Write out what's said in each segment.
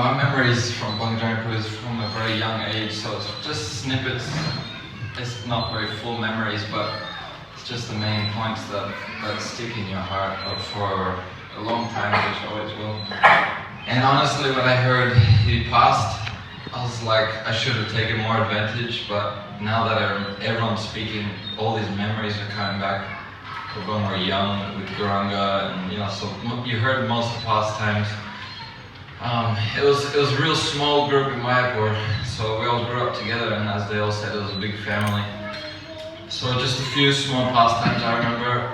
My memories from Pankajanghri is from a very young age, so it's just snippets. It's not very full memories, but it's just the main points that stick in your heart for a long time, which always will. And honestly, when I heard he passed, I was like, I should have taken more advantage, but now that everyone's speaking, all these memories are coming back of when we were young with Guranga, and so you heard most of the pastimes. It was a real small group in Mayapur, so we all grew up together, and as they all said, it was a big family. So just a few small pastimes I remember.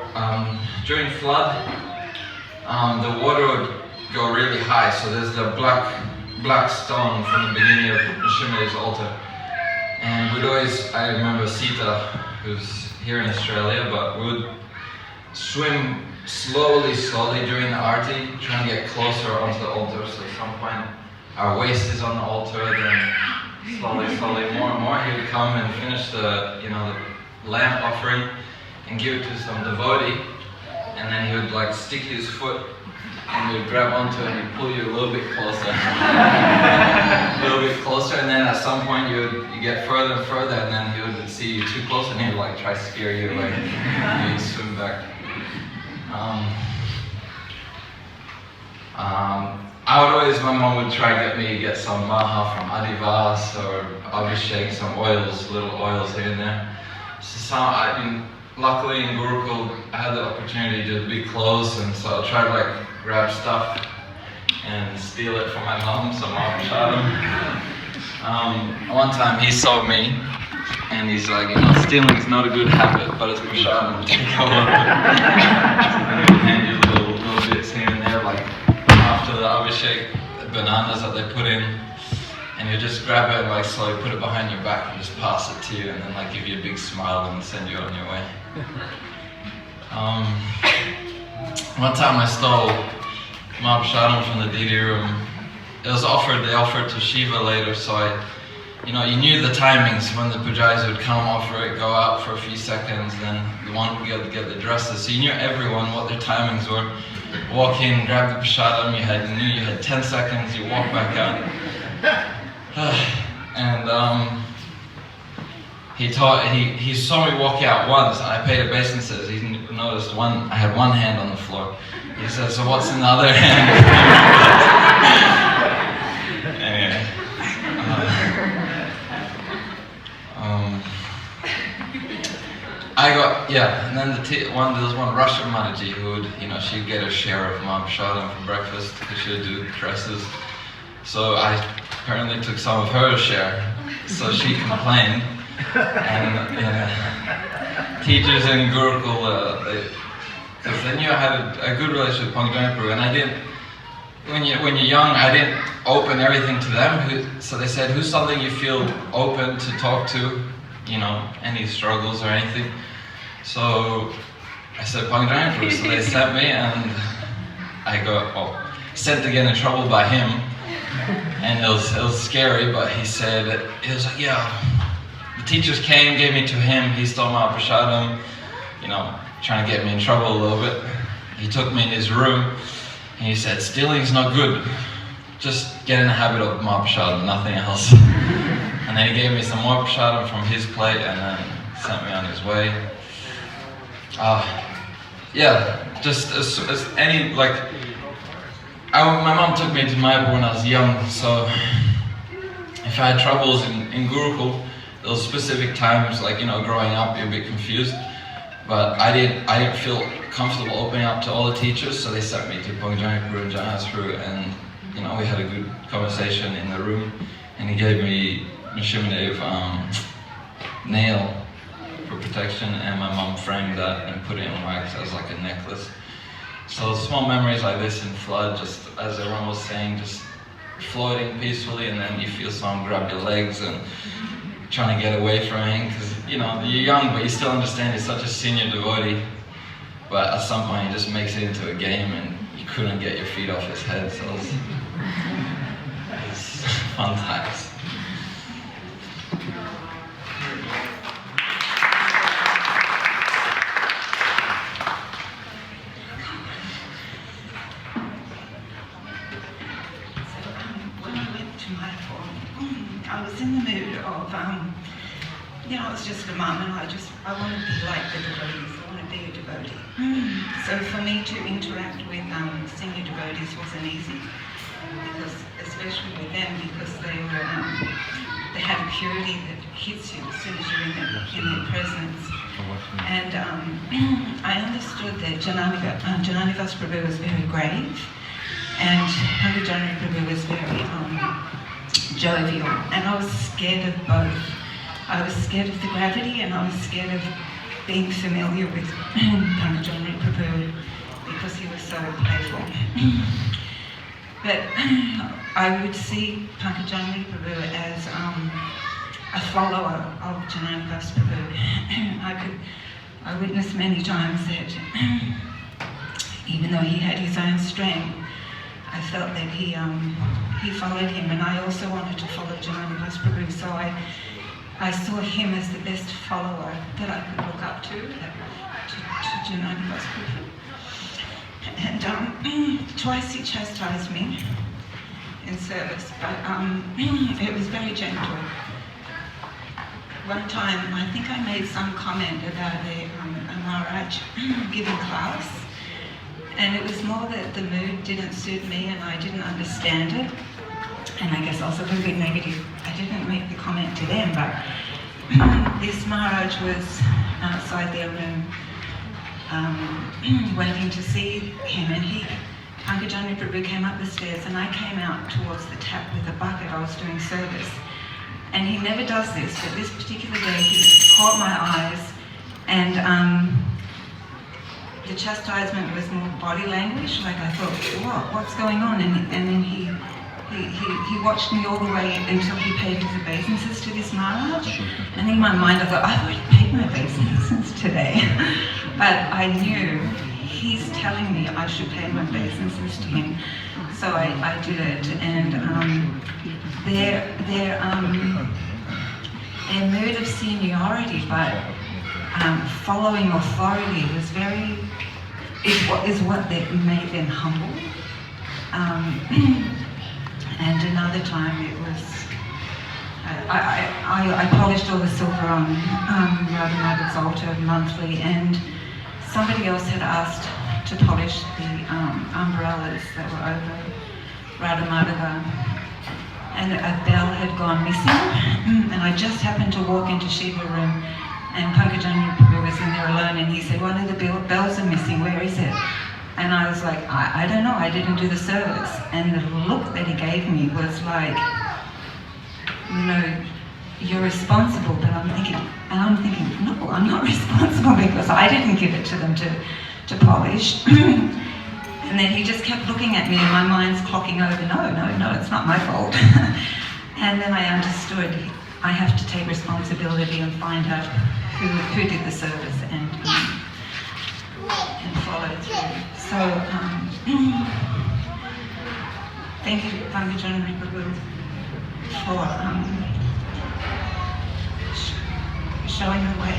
During flood, the water would go really high, so there's the black stone from the beginning of Shima's altar. And I remember Sita, who's here in Australia, but we would swim slowly during the arti, trying to get closer onto the altar. So at some point, our waist is on the altar, then slowly, more and more, he would come and finish the lamp offering and give it to some devotee, and then he would stick his foot and he would grab onto it and he'd pull you a little bit closer. And then at some point you get further and further, and then he would see you too close and he would try to scare you away. And you'd swim back. My mom would try to get some maha from Adivas or Abhishek, some little oils here and there. Luckily in Gurukul, I had the opportunity to be close, and so I tried to grab stuff and steal it from my mom, so mom shot him. One time he saw me, and he's like, stealing is not a good habit, but it's prashadam, take over. And he'd hand you little bits here and there, after the Abhishek, the bananas that they put in, and you just grab it and slowly put it behind your back and just pass it to you, and then give you a big smile and send you on your way. One time I stole Mahaprashadam from the DD room. They offered to Shiva later, so you knew the timings when the pujaris would come, offer it, go out for a few seconds, then the one would get the dresses. So you knew everyone what their timings were. Walk in, grab the prashadam, you knew you had 10 seconds, you walk back out. And he saw me walk out once, and I paid obeisances. He noticed I had one hand on the floor. He said, "So what's in the other hand?" Anyway. And then there was one Russian Mataji who would, she'd get her share of Mahaprashadam for breakfast because she would do dresses. So I apparently took some of her share, so she complained. And teachers in Gurukul, because they knew I had a good relationship with Pankajanghri, and I didn't. When you're young, I didn't open everything to them. So they said, "Who's something you feel open to talk to? Any struggles or anything?" So I said Pankajanghri. So they sent me, and I got sent to get in trouble by him, and it was scary. But he said it was like, yeah. The teachers came, gave me to him. He stole my prashadam, trying to get me in trouble a little bit. He took me in his room, and he said, "Stealing's not good. Just get in the habit of my prashadam, nothing else." And then he gave me some more prashadam from his plate, and then sent me on his way. Just as any my mom took me to Mayapur when I was young, so if I had troubles in Gurukul, those specific times, growing up, you're a bit confused. But I didn't feel comfortable opening up to all the teachers, so they sent me to Pankajangri and Janasru, and we had a good conversation in the room, and he gave me Nishimadev nail for protection, and my mom framed that and put it in wax as a necklace. So small memories like this in flood, just as everyone was saying, just floating peacefully, and then you feel someone grab your legs and trying to get away from him, because you're young, but you still understand he's such a senior devotee. But at some point, he just makes it into a game, and you couldn't get your feet off his head. So it's fun times. Thank you. to my form. I was in the mood of, I was just a mum, and I want to be like the devotees. I want to be a devotee. So for me to interact with senior devotees wasn't easy, because especially with them, because they had a purity that hits you as soon as you're in their presence. And I understood that Jananivas Prabhu was very grave, and Pankajanghri Prabhu was very jovial, and I was scared of both. I was scared of the gravity, and I was scared of being familiar with Pankajangri Prabhu, because he was so playful. But I would see Pankajangri Prabhu as a follower of Jananivas Prabhu. I witnessed many times that even though he had his own strength, I felt that he followed him, and I also wanted to follow Jananivas Prabhu. So I saw him as the best follower that I could look up to Jananivas Prabhu. And twice he chastised me in service, but it was very gentle. One time, I think I made some comment about a Maharaj giving class, and it was more that the mood didn't suit me and I didn't understand it, and I guess also a little bit negative. I didn't make the comment to them, but this Maharaj was outside their room waiting to see him, and Pankajangri Prabhu came up the stairs, and I came out towards the tap with a bucket. I was doing service. And he never does this, but this particular day he caught my eyes, and the chastisement was more body language. Like I thought, what's going on? And then he watched me all the way until he paid his obeisances to this Maharaj. And in my mind I thought, I've already paid my obeisances today. But I knew he's telling me I should pay my obeisances to him. So I did it, and their mood of seniority, but following authority was is what that made them humble. And another time it was, I polished all the silver on Radhamada's altar monthly, and somebody else had asked to polish the umbrellas that were over Radhamada, and a bell had gone missing, and I just happened to walk into Shiva room, and Pankajangri Prabhu was in there alone, and he said, one of the bells are missing, where is it? And I was like, I don't know, I didn't do the service. And the look that he gave me was like, you're responsible, but I'm thinking, no, I'm not responsible, because I didn't give it to them to polish. And then he just kept looking at me, and my mind's clocking over, no, it's not my fault. And then I understood I have to take responsibility and find out who did the service and follow through. So, thank you, Pankajangri Prabhu, for showing the way.